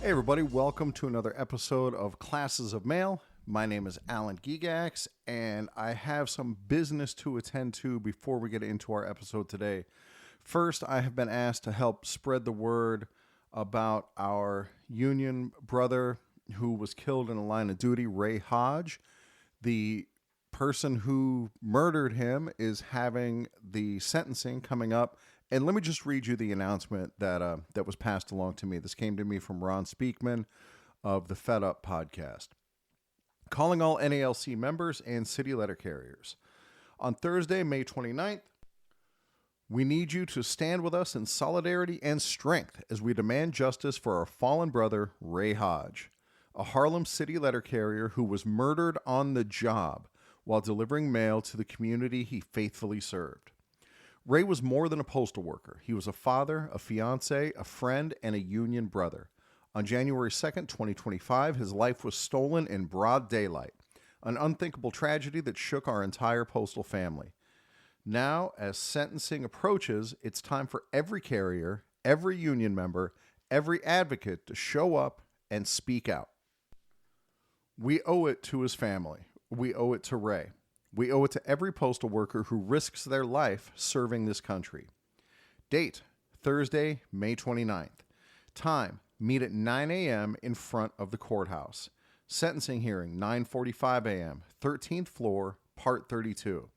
Hey everybody, welcome to another episode of Classes of Mail. My name is Alan Gigax, and I have some business to attend to before we get into our episode today. First, I have been asked to help spread the word about our Union brother who was killed in the line of duty, Ray Hodge. The person who murdered him is having the sentencing coming up. And let me just read you the announcement that was passed along to me. This came to me from Ron Speakman of the Fed Up podcast. Calling all NALC members and city letter carriers. On Thursday, May 29th, we need you to stand with us in solidarity and strength as we demand justice for our fallen brother, Ray Hodge, a Harlem city letter carrier who was murdered on the job while delivering mail to the community he faithfully served. Ray was more than a postal worker. He was a father, a fiance, a friend, and a union brother. On January 2nd, 2025, his life was stolen in broad daylight, an unthinkable tragedy that shook our entire postal family. Now, as sentencing approaches, it's time for every carrier, every union member, every advocate to show up and speak out. We owe it to his family. We owe it to Ray. We owe it to every postal worker who risks their life serving this country. Date, Thursday, May 29th. Time, meet at 9 a.m. in front of the courthouse. Sentencing hearing, 9:45 a.m., 13th floor, Part 32.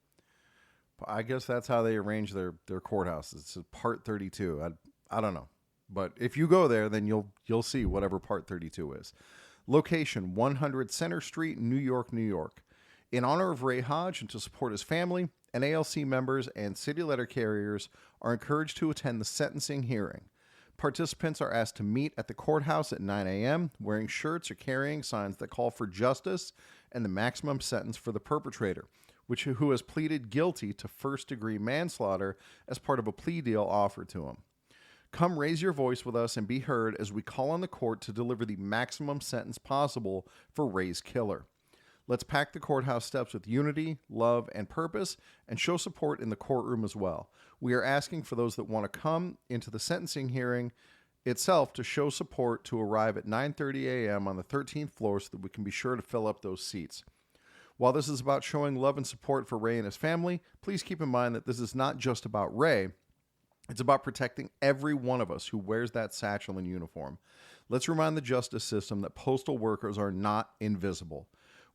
I guess that's how they arrange their courthouses. It's Part 32. I don't know. But if you go there, then you'll see whatever Part 32 is. Location, 100 Center Street, New York, New York. In honor of Ray Hodge and to support his family, NALC members and city letter carriers are encouraged to attend the sentencing hearing. Participants are asked to meet at the courthouse at 9 a.m., wearing shirts or carrying signs that call for justice and the maximum sentence for the perpetrator, who has pleaded guilty to first-degree manslaughter as part of a plea deal offered to him. Come raise your voice with us and be heard as we call on the court to deliver the maximum sentence possible for Ray's killer. Let's pack the courthouse steps with unity, love, and purpose, and show support in the courtroom as well. We are asking for those that want to come into the sentencing hearing itself to show support to arrive at 9:30 a.m. on the 13th floor so that we can be sure to fill up those seats. While this is about showing love and support for Ray and his family, please keep in mind that this is not just about Ray. It's about protecting every one of us who wears that satchel and uniform. Let's remind the justice system that postal workers are not invisible.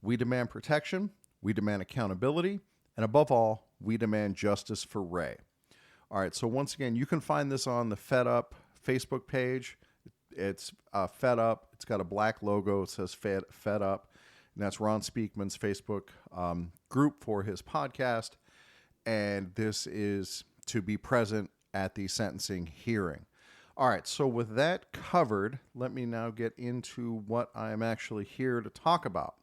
We demand protection, we demand accountability, and above all, we demand justice for Ray. All right, so once again, you can find this on the Fed Up Facebook page. It's Fed Up. It's got a black logo. It says Fed Up, and that's Ron Speakman's Facebook group for his podcast. And this is to be present at the sentencing hearing. All right, so with that covered, let me now get into what I am actually here to talk about.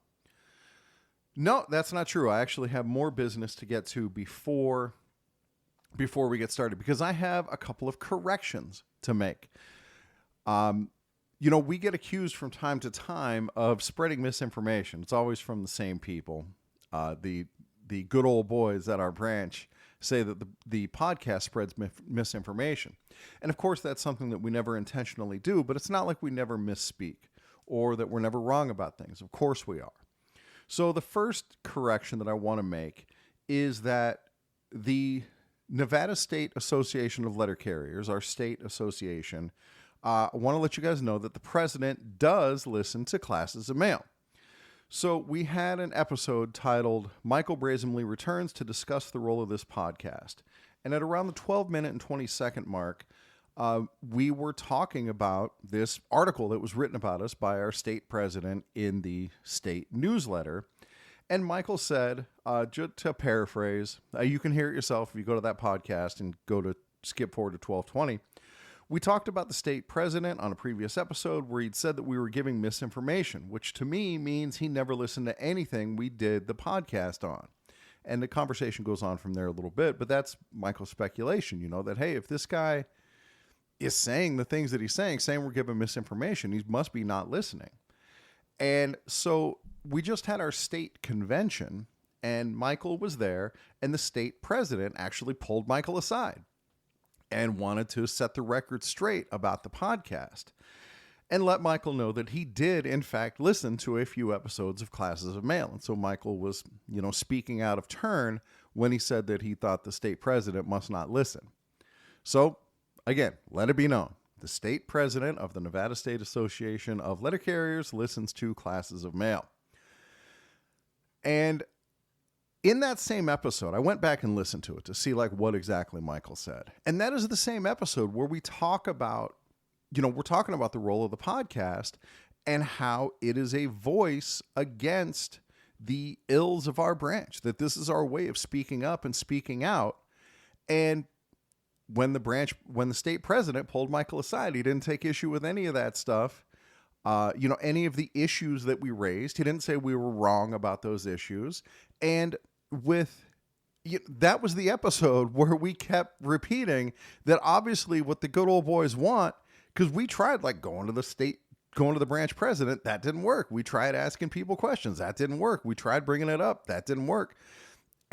No, that's not true. I actually have more business to get to before we get started because I have a couple of corrections to make. We get accused from time to time of spreading misinformation. It's always from the same people. The good old boys at our branch say that the podcast spreads misinformation. And of course, that's something that we never intentionally do, but it's not like we never misspeak or that we're never wrong about things. Of course we are. So the first correction that I want to make is that the Nevada State Association of Letter Carriers, our state association, I want to let you guys know that the president does listen to Classes of Mail. So we had an episode titled Michael Brazenly Returns to discuss the role of this podcast. And at around the 12-minute and 20-second mark, we were talking about this article that was written about us by our state president in the state newsletter. And Michael said, just to paraphrase, you can hear it yourself if you go to that podcast and go to skip forward to 12:20. We talked about the state president on a previous episode where he'd said that we were giving misinformation, which to me means he never listened to anything we did the podcast on. And the conversation goes on from there a little bit, but that's Michael's speculation, that, hey, if this guy is saying the things that he's saying we're giving misinformation, he must be not listening. And so we just had our state convention, and Michael was there, and the state president actually pulled Michael aside and wanted to set the record straight about the podcast. and let Michael know that he did, in fact, listen to a few episodes of Classes of Mail. And so Michael was, speaking out of turn when he said that he thought the state president must not listen. So, again, let it be known. The state president of the Nevada State Association of Letter Carriers listens to Classes of Mail. And in that same episode, I went back and listened to it to see what exactly Michael said. And that is the same episode where we talk about, we're talking about the role of the podcast and how it is a voice against the ills of our branch, that this is our way of speaking up and speaking out. And when the state president pulled Michael aside, he didn't take issue with any of that stuff. Any of the issues that we raised. He didn't say we were wrong about those issues. And that was the episode where we kept repeating that obviously what the good old boys want, because we tried going to the branch president. That didn't work. We tried asking people questions. That didn't work. We tried bringing it up. That didn't work.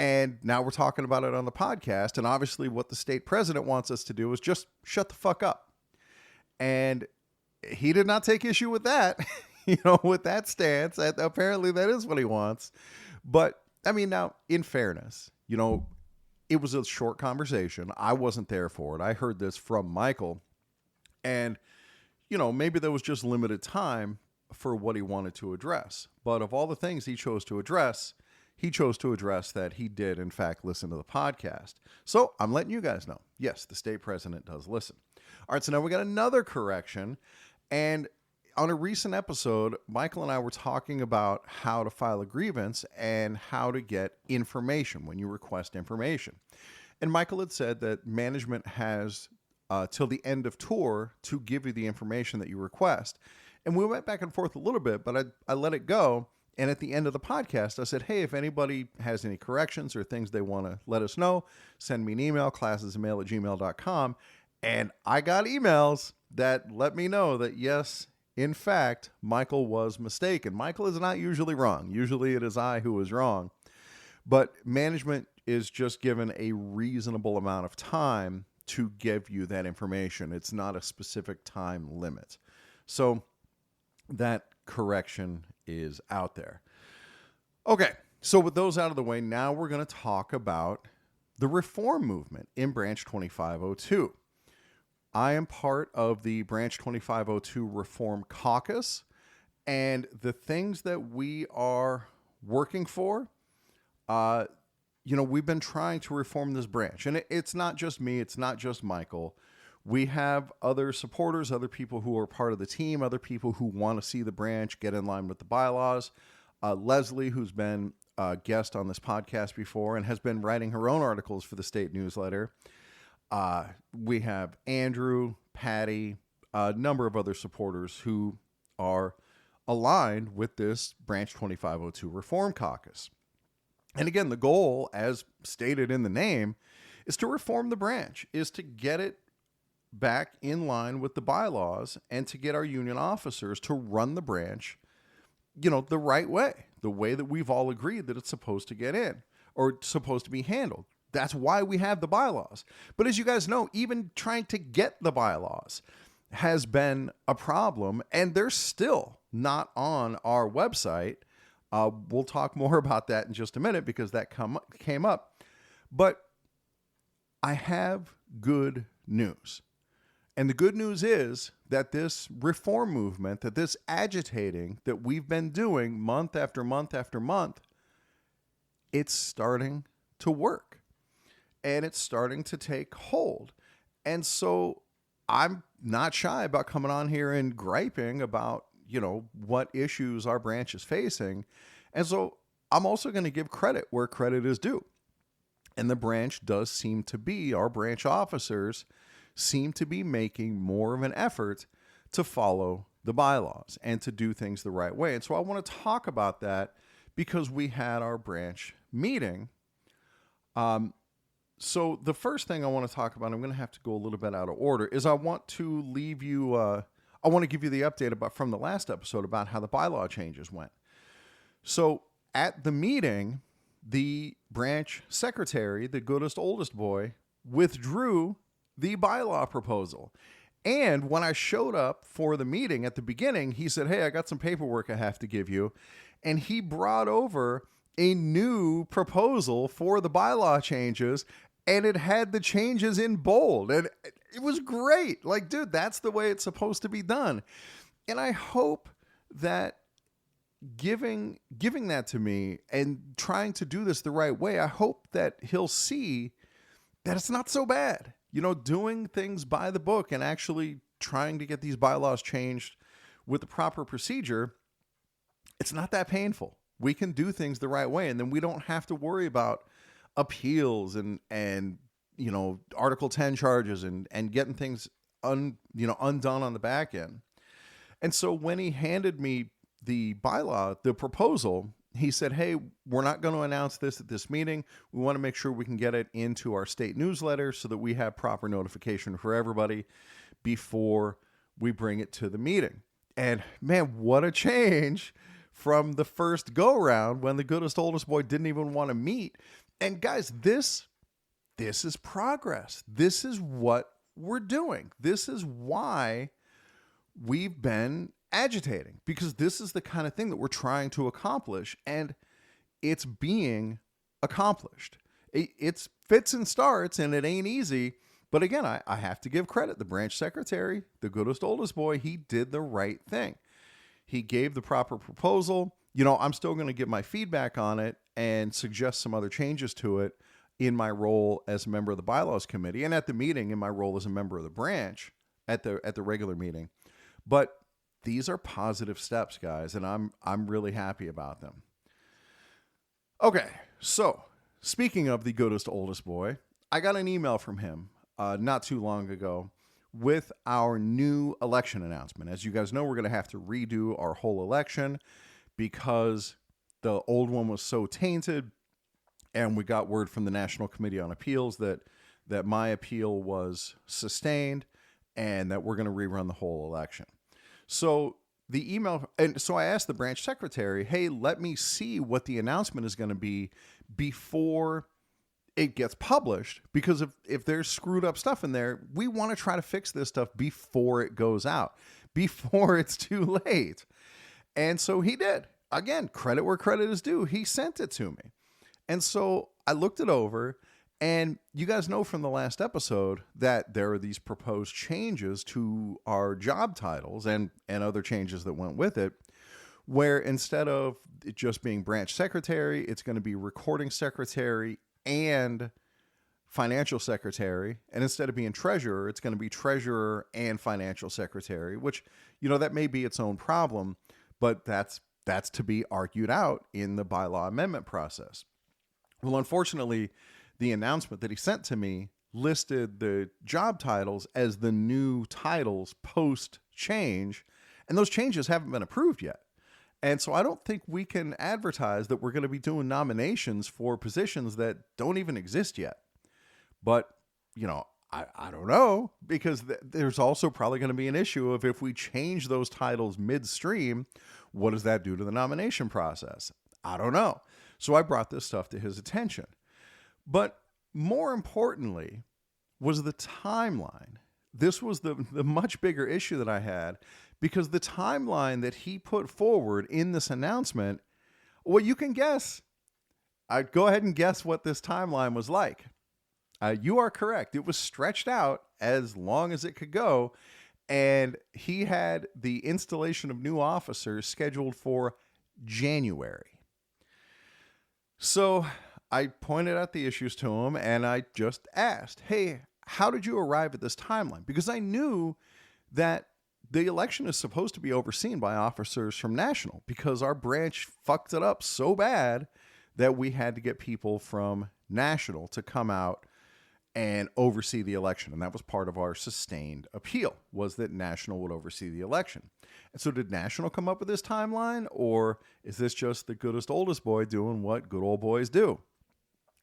And now we're talking about it on the podcast. And obviously what the state president wants us to do is just shut the fuck up. And he did not take issue with that, with that stance. Apparently that is what he wants. But I mean, now in fairness, it was a short conversation. I wasn't there for it. I heard this from Michael. And, maybe there was just limited time for what he wanted to address. But of all the things he chose to address that he did, in fact, listen to the podcast. So I'm letting you guys know. Yes, the state president does listen. All right, so now we got another correction. And on a recent episode, Michael and I were talking about how to file a grievance and how to get information when you request information. And Michael had said that management has till the end of tour to give you the information that you request. And we went back and forth a little bit, but I let it go. And at the end of the podcast, I said, hey, if anybody has any corrections or things they want to let us know, send me an email, classesofmail@gmail.com. And I got emails that let me know that, yes, in fact, Michael was mistaken. Michael is not usually wrong. Usually it is I who is wrong. But management is just given a reasonable amount of time to give you that information. It's not a specific time limit. So that correction is out there. Okay, so with those out of the way, now we're going to talk about the reform movement in Branch 2502. I am part of the Branch 2502 Reform Caucus, and the things that we are working for, we've been trying to reform this branch. And it's not just me, it's not just Michael. We have other supporters, other people who are part of the team, other people who want to see the branch get in line with the bylaws. Leslie, who's been a guest on this podcast before and has been writing her own articles for the state newsletter. We have Andrew, Patty, a number of other supporters who are aligned with this Branch 2502 Reform Caucus. And again, the goal, as stated in the name, is to reform the branch, is to get it back in line with the bylaws and to get our union officers to run the branch, the right way, the way that we've all agreed that it's supposed to get in or supposed to be handled. That's why we have the bylaws. But as you guys know, even trying to get the bylaws has been a problem, and they're still not on our website. We'll talk more about that in just a minute because that came up. But I have good news. And the good news is that this reform movement, that this agitating that we've been doing month after month after month, it's starting to work. And it's starting to take hold. And so I'm not shy about coming on here and griping about, what issues our branch is facing. And so I'm also going to give credit where credit is due. And the branch does seem to be, our branch officers seem to be making more of an effort to follow the bylaws and to do things the right way. And so I want to talk about that because we had our branch meeting. So the first thing I want to talk about, I'm going to have to go a little bit out of order, is I want to leave you, I want to give you the update from the last episode about how the bylaw changes went. So at the meeting, the branch secretary, the goodest, oldest boy, withdrew the bylaw proposal. And when I showed up for the meeting at the beginning, he said, hey, I got some paperwork I have to give you. And he brought over a new proposal for the bylaw changes, and it had the changes in bold. And it was great. Like, dude, that's the way it's supposed to be done. And I hope that giving that to me and trying to do this the right way, I hope that he'll see that it's not so bad. You know, doing things by the book and actually trying to get these bylaws changed with the proper procedure, it's not that painful. We can do things the right way, and then we don't have to worry about appeals and you know, Article 10 charges and getting things undone on the back end. And so when he handed me the bylaw, the proposal, he said, hey, we're not going to announce this at this meeting. We want to make sure we can get it into our state newsletter so that we have proper notification for everybody before we bring it to the meeting. And man, what a change from the first go round when the goodest oldest boy didn't even want to meet. And guys, this is progress. This is what we're doing. This is why we've been agitating, because this is the kind of thing that we're trying to accomplish, and it's being accomplished. It's fits and starts, and it ain't easy. But again, I have to give credit. The branch secretary, the goodest oldest boy, he did the right thing. He gave the proper proposal. You know, I'm still going to give my feedback on it and suggest some other changes to it in my role as a member of the bylaws committee, and at the meeting in my role as a member of the branch at the regular meeting. But these are positive steps, guys, and I'm really happy about them. Okay, so speaking of the goodest oldest boy, I got an email from him not too long ago with our new election announcement. As you guys know, we're going to have to redo our whole election because the old one was so tainted, and we got word from the National Committee on Appeals that my appeal was sustained and that we're going to rerun the whole election. So the email, and so I asked the branch secretary, hey, let me see what the announcement is going to be before it gets published, because if there's screwed up stuff in there, we want to try to fix this stuff before it goes out, before it's too late. And so he did. Again, credit where credit is due. He sent it to me. And so I looked it over, and you guys know from the last episode that there are these proposed changes to our job titles and other changes that went with it, where instead of it just being branch secretary, it's going to be recording secretary and financial secretary. And instead of being treasurer, it's going to be treasurer and financial secretary, which, you know, that may be its own problem, but that's to be argued out in the bylaw amendment process. Well, unfortunately, the announcement that he sent to me listed the job titles as the new titles post change, and those changes haven't been approved yet. And so I don't think we can advertise that we're going to be doing nominations for positions that don't even exist yet. But, you know, I don't know, because there's also probably going to be an issue of if we change those titles midstream, what does that do to the nomination process? I don't know. So I brought this stuff to his attention. But more importantly was the timeline. This was the much bigger issue that I had, because the timeline that he put forward in this announcement, well, you can guess. I'd go ahead and guess what this timeline was like. You are correct. It was stretched out as long as it could go, and he had the installation of new officers scheduled for January. So I pointed out the issues to him, and I just asked, hey, how did you arrive at this timeline? Because I knew that the election is supposed to be overseen by officers from National, because our branch fucked it up so bad that we had to get people from National to come out and oversee the election. And that was part of our sustained appeal, was that National would oversee the election. And so did National come up with this timeline, or is this just the goodest oldest boy doing what good old boys do?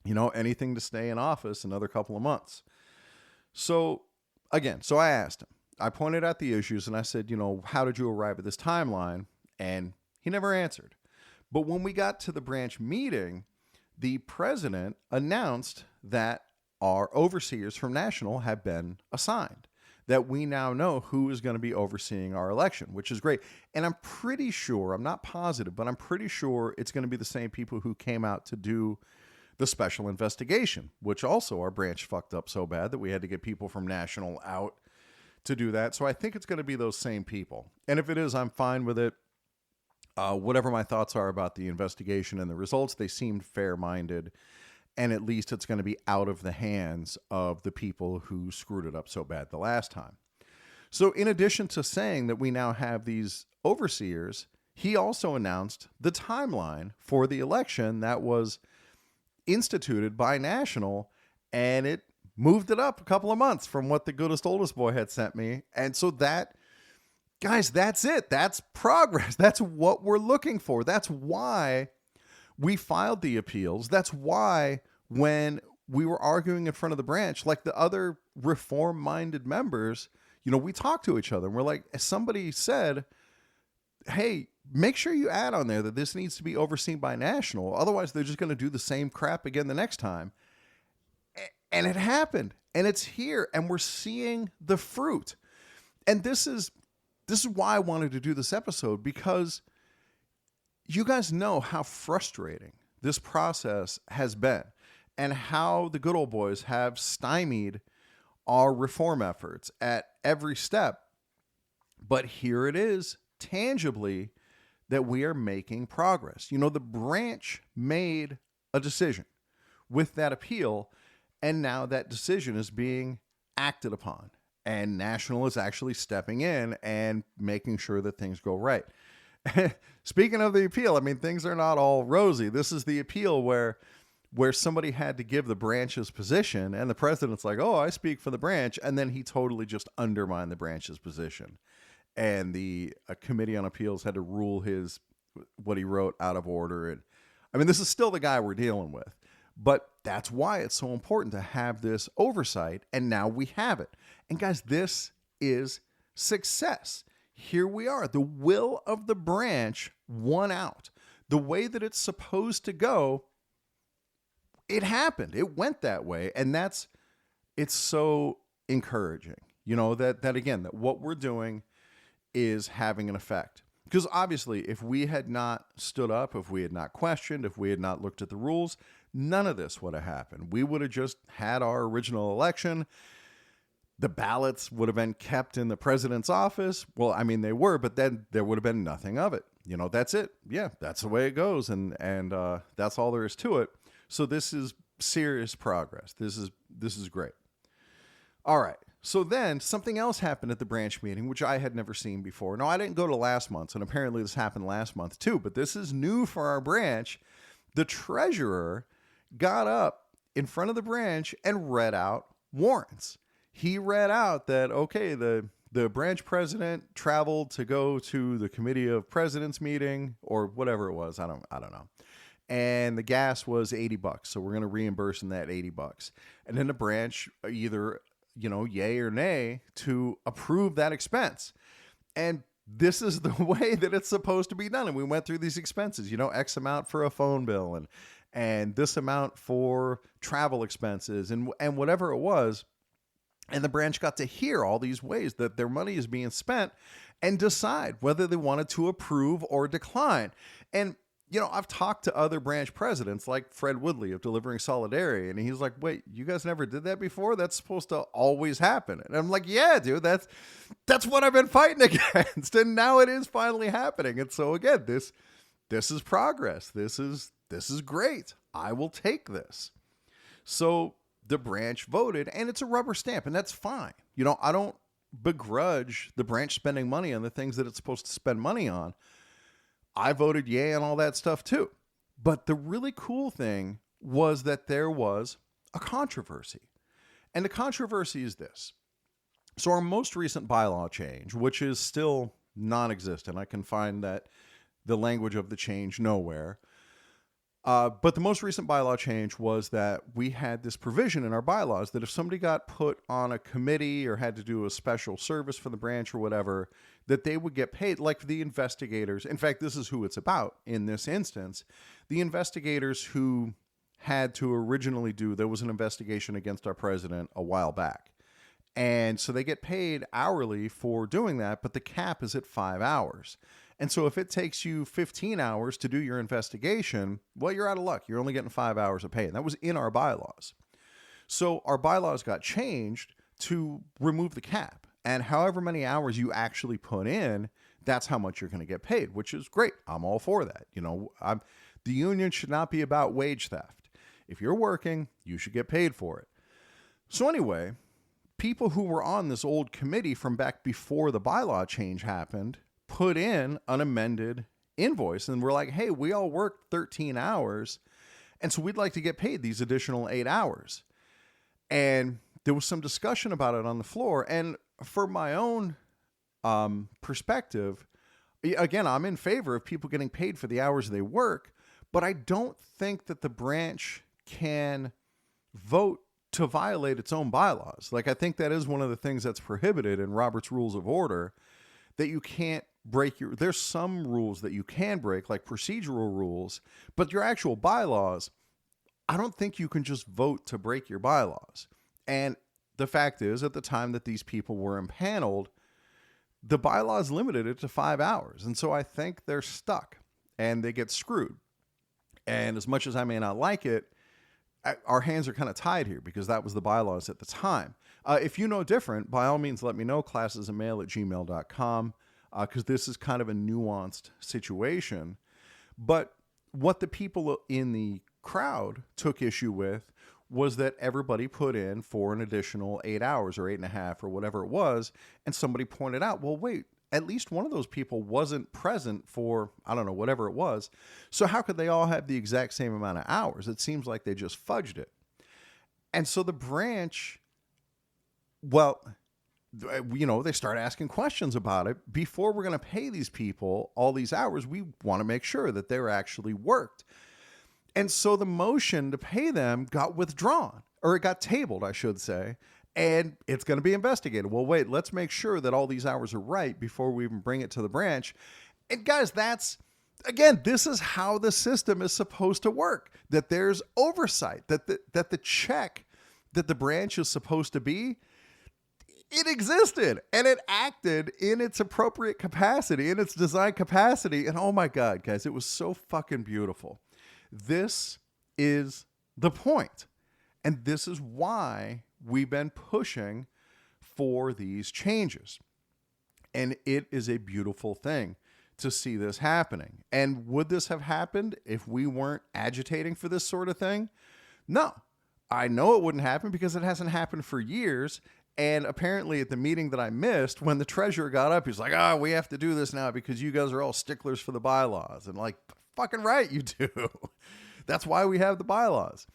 You know, anything to stay in office another couple of months. So again, so I asked him, I pointed out the issues, and I said, you know, how did you arrive at this timeline? And he never answered. But when we got to the branch meeting, the president announced that our overseers from National have been assigned. that we now know who is going to be overseeing our election, which is great. And I'm pretty sure, I'm not positive, but I'm pretty sure it's going to be the same people who came out to do the special investigation, which also our branch fucked up so bad that we had to get people from national out to do that. So I think it's going to be those same people. And if it is, I'm fine with it. Whatever my thoughts are about the investigation and the results, they seemed fair-minded. And at least it's going to be out of the hands of the people who screwed it up so bad the last time. So in addition to saying that we now have these overseers, he also announced the timeline for the election that was instituted by National, and it moved it up a couple of months from what the goodest oldest boy had sent me. And so that, guys, that's it. That's progress. That's what we're looking for. That's why we filed the appeals. That's why when we were arguing in front of the branch, like the other reform-minded members, we talked to each other and we're like, somebody said, hey, make sure you add on there that this needs to be overseen by National. Otherwise, they're just going to do the same crap again the next time. And it happened, and it's here, and we're seeing the fruit. And this is why I wanted to do this episode, because you guys know how frustrating this process has been and how the good old boys have stymied our reform efforts at every step. But here it is, tangibly, that we are making progress. The branch made a decision with that appeal, and now that decision is being acted upon. And National is actually stepping in and making sure that things go right. Speaking of the appeal, things are not all rosy. This is the appeal where somebody had to give the branch's position, and the president's like, oh, I speak for the branch. And then he totally just undermined the branch's position. And the Committee on Appeals had to rule what he wrote out of order. And this is still the guy we're dealing with. But that's why it's so important to have this oversight. And now we have it. And guys, this is success. Here we are. The will of the branch won out. The way that it's supposed to go, it happened. It went that way. And it's so encouraging, that again, that what we're doing is having an effect. Because obviously, if we had not stood up, if we had not questioned, if we had not looked at the rules, none of this would have happened. We would have just had our original election. The ballots would have been kept in the president's office. Well, they were, but then there would have been nothing of it. That's it. Yeah, that's the way it goes. And that's all there is to it. So this is serious progress. This is great. All right. So then something else happened at the branch meeting, which I had never seen before. No, I didn't go to last month's, and apparently this happened last month too, but this is new for our branch. The treasurer got up in front of the branch and read out warrants. He read out that, okay, the branch president traveled to go to the committee of presidents meeting or whatever it was. I don't know. And the gas was $80. So we're going to reimburse him that $80. And then the branch either, yay or nay to approve that expense. And this is the way that it's supposed to be done. And we went through these expenses, X amount for a phone bill and this amount for travel expenses and whatever it was. And the branch got to hear all these ways that their money is being spent and decide whether they wanted to approve or decline. And, I've talked to other branch presidents like Fred Woodley of Delivering Solidarity. And he's like, wait, you guys never did that before? That's supposed to always happen. And I'm like, yeah, dude, that's what I've been fighting against. And now it is finally happening. And so again, this is progress. This is great. I will take this. So the branch voted, and it's a rubber stamp, and that's fine. I don't begrudge the branch spending money on the things that it's supposed to spend money on. I voted yay on all that stuff too. But the really cool thing was that there was a controversy. And the controversy is this. So our most recent bylaw change, which is still non-existent, I can find that the language of the change nowhere. But the most recent bylaw change was that we had this provision in our bylaws that if somebody got put on a committee or had to do a special service for the branch or whatever, that they would get paid, like the investigators. In fact, this is who it's about in this instance. The investigators who had to originally there was an investigation against our president a while back. And so they get paid hourly for doing that, but the cap is at 5 hours. And so if it takes you 15 hours to do your investigation, well, you're out of luck. You're only getting 5 hours of pay. And that was in our bylaws. So our bylaws got changed to remove the cap. And however many hours you actually put in, that's how much you're going to get paid, which is great. I'm all for that. The union should not be about wage theft. If you're working, you should get paid for it. So anyway, people who were on this old committee from back before the bylaw change happened put in an amended invoice and we're like, hey, we all worked 13 hours. And so we'd like to get paid these additional 8 hours. And there was some discussion about it on the floor. And for my own perspective, again, I'm in favor of people getting paid for the hours they work, but I don't think that the branch can vote to violate its own bylaws. Like, I think that is one of the things that's prohibited in Robert's Rules of Order, that you can't break there's some rules that you can break, like procedural rules, but your actual bylaws, I don't think you can just vote to break your bylaws. And the fact is, at the time that these people were impaneled, the bylaws limited it to 5 hours. And so I think they're stuck and they get screwed. And as much as I may not like it, our hands are kind of tied here because that was the bylaws at the time. If you know different, by all means, let me know, classesofmail@gmail.com, because this is kind of a nuanced situation. But what the people in the crowd took issue with was that everybody put in for an additional 8 hours or 8.5 or whatever it was. And somebody pointed out, well, wait, at least one of those people wasn't present for, I don't know, whatever it was. So how could they all have the exact same amount of hours? It seems like they just fudged it. And so the branch, well, they start asking questions about it. Before we're going to pay these people all these hours, we want to make sure that they're actually worked. And so the motion to pay them got withdrawn, or it got tabled, I should say, and it's going to be investigated. Well, wait, let's make sure that all these hours are right before we even bring it to the branch. And guys, this is how the system is supposed to work, that there's oversight, that the check that the branch is supposed to be, it existed and it acted in its appropriate capacity, in its design capacity. And oh my God, guys, it was so fucking beautiful. This is the point. And this is why we've been pushing for these changes. And it is a beautiful thing to see this happening. And would this have happened if we weren't agitating for this sort of thing? No, I know it wouldn't happen because it hasn't happened for years. And apparently at the meeting that I missed, when the treasurer got up, he's like, we have to do this now because you guys are all sticklers for the bylaws. And like, fucking right, you do. That's why we have the bylaws.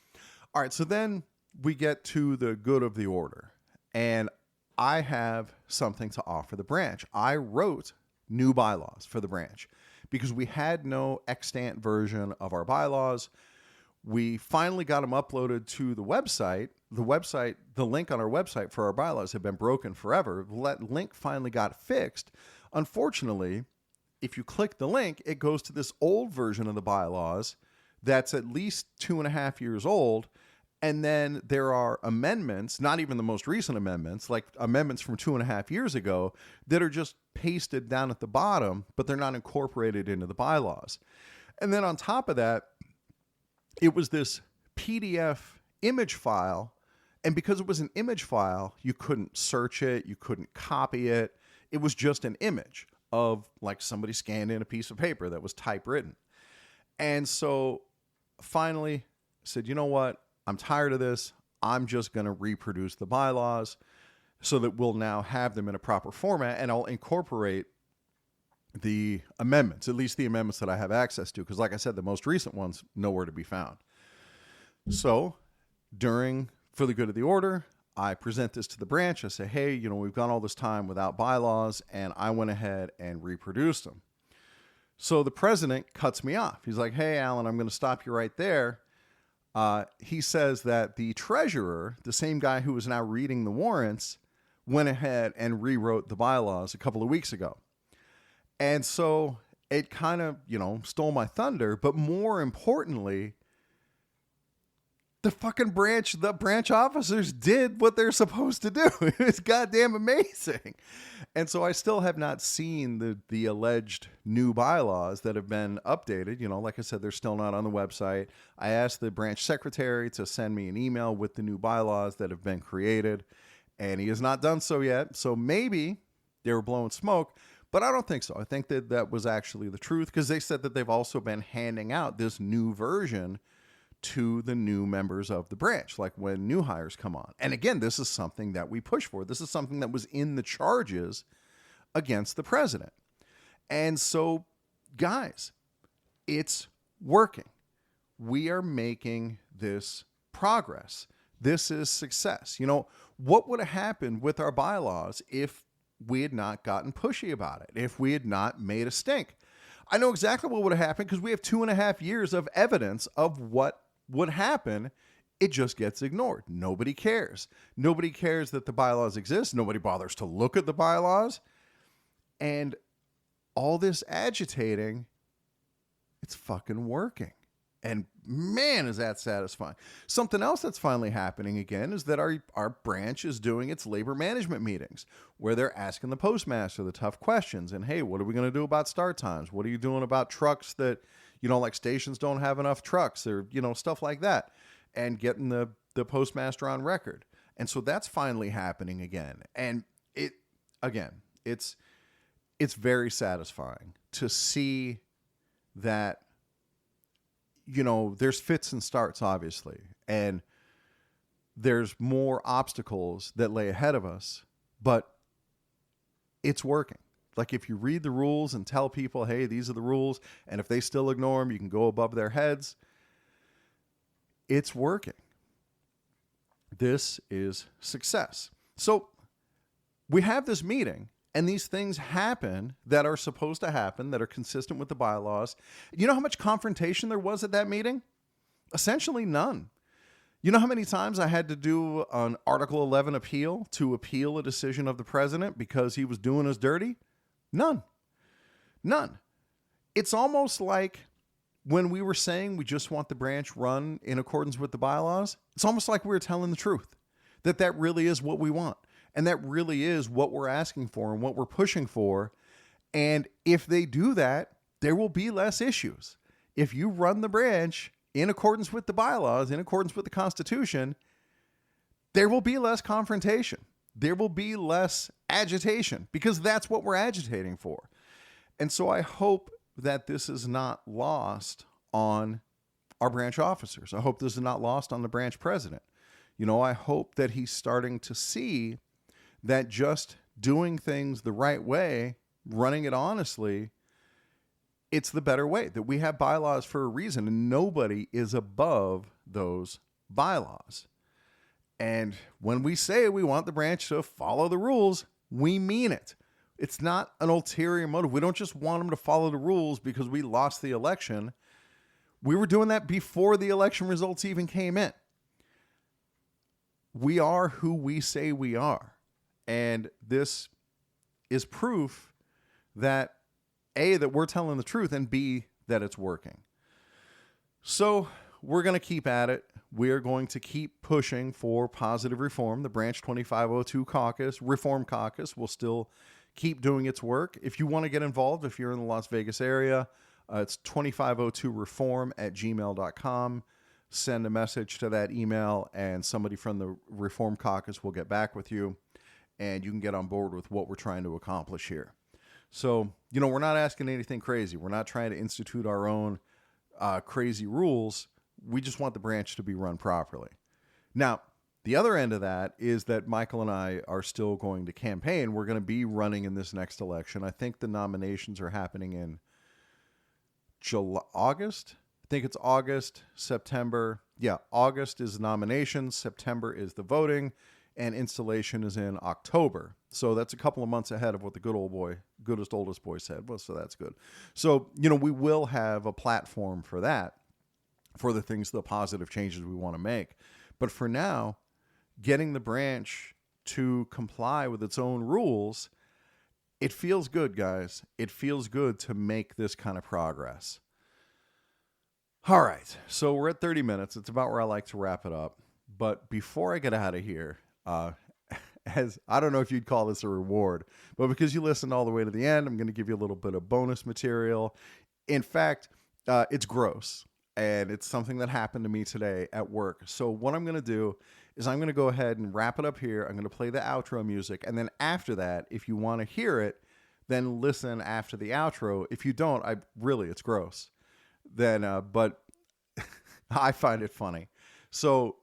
All right, so then we get to the good of the order. And I have something to offer the branch. I wrote new bylaws for the branch because we had no extant version of our bylaws. We finally got them uploaded to the website. The link on our website for our bylaws had been broken forever. The link finally got fixed. Unfortunately, if you click the link, it goes to this old version of the bylaws that's at least 2.5 years old. And then there are amendments, not even the most recent amendments, like amendments from 2.5 years ago that are just pasted down at the bottom, but they're not incorporated into the bylaws. And then on top of that, it was this PDF image file. And because it was an image file, you couldn't search it. You couldn't copy it. It was just an image of like somebody scanned in a piece of paper that was typewritten. And so finally I said, you know what? I'm tired of this. I'm just going to reproduce the bylaws so that we'll now have them in a proper format, and I'll incorporate the amendments, at least the amendments that I have access to. Because like I said, the most recent ones, nowhere to be found. So for the good of the order, I present this to the branch. I say, hey, we've gone all this time without bylaws, and I went ahead and reproduced them. So the president cuts me off. He's like, hey, Alan, I'm going to stop you right there. He says that the treasurer, the same guy who is now reading the warrants, went ahead and rewrote the bylaws a couple of weeks ago. And so it kind of, stole my thunder. But more importantly, the branch officers did what they're supposed to do. It's goddamn amazing. And so I still have not seen the alleged new bylaws that have been updated. Like I said, they're still not on the website. I asked the branch secretary to send me an email with the new bylaws that have been created, and he has not done so yet. So maybe they were blowing smoke, but I don't think so. I think that was actually the truth, because they said that they've also been handing out this new version to the new members of the branch, like when new hires come on. And again, this is something that we push for. This is something that was in the charges against the president. And so, guys, it's working. We are making this progress. This is success. What would have happened with our bylaws if we had not gotten pushy about it, if we had not made a stink? I know exactly what would have happened, because we have 2.5 years of evidence of what would happen. It just gets ignored. Nobody cares. Nobody cares that the bylaws exist. Nobody bothers to look at the bylaws. And all this agitating, it's fucking working. And man, is that satisfying. Something else that's finally happening again is that our branch is doing its labor management meetings, where they're asking the postmaster the tough questions. And hey, what are we going to do about start times? What are you doing about trucks that, like stations don't have enough trucks, or, stuff like that, and getting the postmaster on record. And so that's finally happening again. And it's very satisfying to see that, there's fits and starts, obviously, and there's more obstacles that lay ahead of us, but it's working. Like, if you read the rules and tell people, hey, these are the rules, and if they still ignore them, you can go above their heads. It's working. This is success. So we have this meeting, and these things happen that are supposed to happen, that are consistent with the bylaws. You know how much confrontation there was at that meeting? Essentially none. You know how many times I had to do an Article 11 appeal to appeal a decision of the president because he was doing us dirty? None. It's almost like when we were saying we just want the branch run in accordance with the bylaws, it's almost like we were telling the truth, that really is what we want. And that really is what we're asking for and what we're pushing for. And if they do that, there will be less issues. If you run the branch in accordance with the bylaws, in accordance with the Constitution, there will be less confrontation. There will be less agitation, because that's what we're agitating for. And so I hope that this is not lost on our branch officers. I hope this is not lost on the branch president. I hope that he's starting to see that just doing things the right way, running it honestly, it's the better way, that we have bylaws for a reason, and nobody is above those bylaws. And when we say we want the branch to follow the rules, we mean it. It's not an ulterior motive. We don't just want them to follow the rules because we lost the election. We were doing that before the election results even came in. We are who we say we are. And this is proof that A, that we're telling the truth, and B, that it's working. So we're going to keep at it. We are going to keep pushing for positive reform. The Branch 2502 caucus, Reform Caucus, will still keep doing its work. If you want to get involved, if you're in the Las Vegas area, it's 2502reform@gmail.com. Send a message to that email, and somebody from the Reform Caucus will get back with you, and you can get on board with what we're trying to accomplish here. So, we're not asking anything crazy. We're not trying to institute our own crazy rules. We just want the branch to be run properly. Now, the other end of that is that Michael and I are still going to campaign. We're going to be running in this next election. I think the nominations are happening in August. I think it's August, September. Yeah, August is nominations. September is the voting. And installation is in October. So that's a couple of months ahead of what the goodest oldest boy said. Well, so that's good. So, we will have a platform for that, for the positive changes we want to make. But for now, getting the branch to comply with its own rules, it feels good, guys. It feels good to make this kind of progress. All right. So we're at 30 minutes. It's about where I like to wrap it up. But before I get out of here, as I don't know if you'd call this a reward, but because you listened all the way to the end, I'm going to give you a little bit of bonus material. In fact, it's gross, and it's something that happened to me today at work. So what I'm going to do is I'm going to go ahead and wrap it up here. I'm going to play the outro music, and then after that, if you want to hear it, then listen after the outro. If you don't, it's gross. Then, but I find it funny. So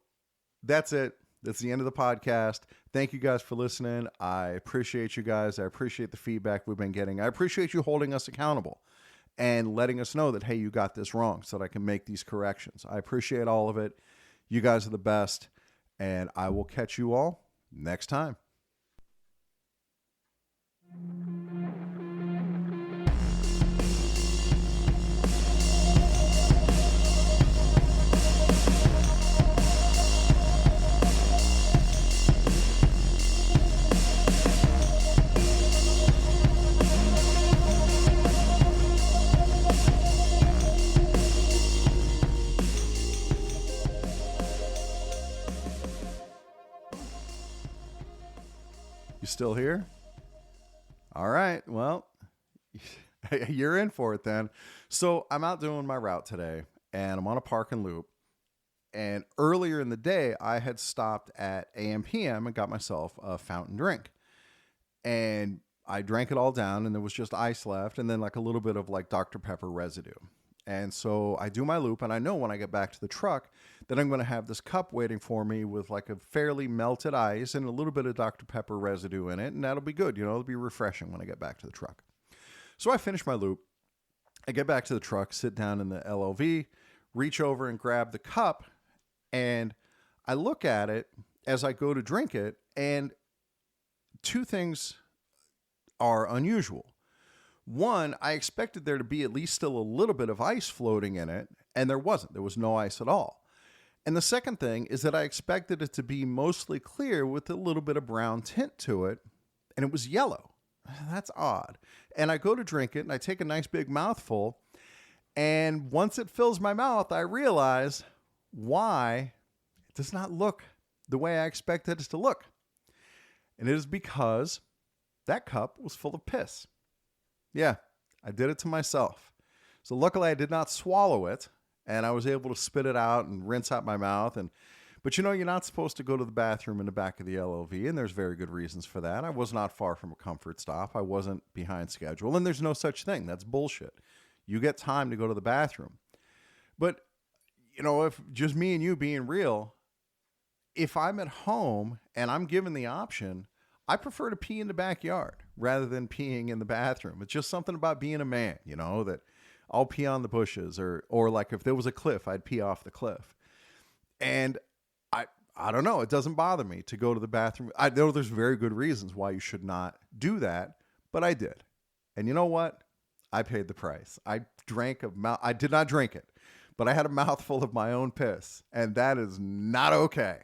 that's it. That's the end of the podcast. Thank you guys for listening. I appreciate you guys. I appreciate the feedback we've been getting. I appreciate you holding us accountable and letting us know that, hey, you got this wrong so that I can make these corrections. I appreciate all of it. You guys are the best, and I will catch you all next time. You still here? All right. Well, you're in for it then. So I'm out doing my route today, and I'm on a park and loop. And earlier in the day, I had stopped at AM/PM and got myself a fountain drink. And I drank it all down, and there was just ice left, and then like a little bit of like Dr. Pepper residue. And so I do my loop, and I know when I get back to the truck that I'm going to have this cup waiting for me with like a fairly melted ice and a little bit of Dr. Pepper residue in it, and that'll be good. It'll be refreshing when I get back to the truck. So I finish my loop. I get back to the truck, sit down in the LLV, reach over and grab the cup, and I look at it as I go to drink it, and two things are unusual. One, I expected there to be at least still a little bit of ice floating in it, and there wasn't. There was no ice at all. And the second thing is that I expected it to be mostly clear with a little bit of brown tint to it, and it was yellow. That's odd. And I go to drink it, and I take a nice big mouthful, and once it fills my mouth, I realize why it does not look the way I expected it to look. And it is because that cup was full of piss. Yeah, I did it to myself. So luckily I did not swallow it, and I was able to spit it out and rinse out my mouth. But you're not supposed to go to the bathroom in the back of the LLV, and there's very good reasons for that. I was not far from a comfort stop. I wasn't behind schedule, and there's no such thing. That's bullshit. You get time to go to the bathroom. But, if just me and you being real, if I'm at home and I'm given the option, I prefer to pee in the backyard rather than peeing in the bathroom. It's just something about being a man, that I'll pee on the bushes or like if there was a cliff, I'd pee off the cliff. And I don't know. It doesn't bother me to go to the bathroom. I know there's very good reasons why you should not do that, but I did. And you know what? I paid the price. I did not drink it, but I had a mouthful of my own piss, and that is not okay.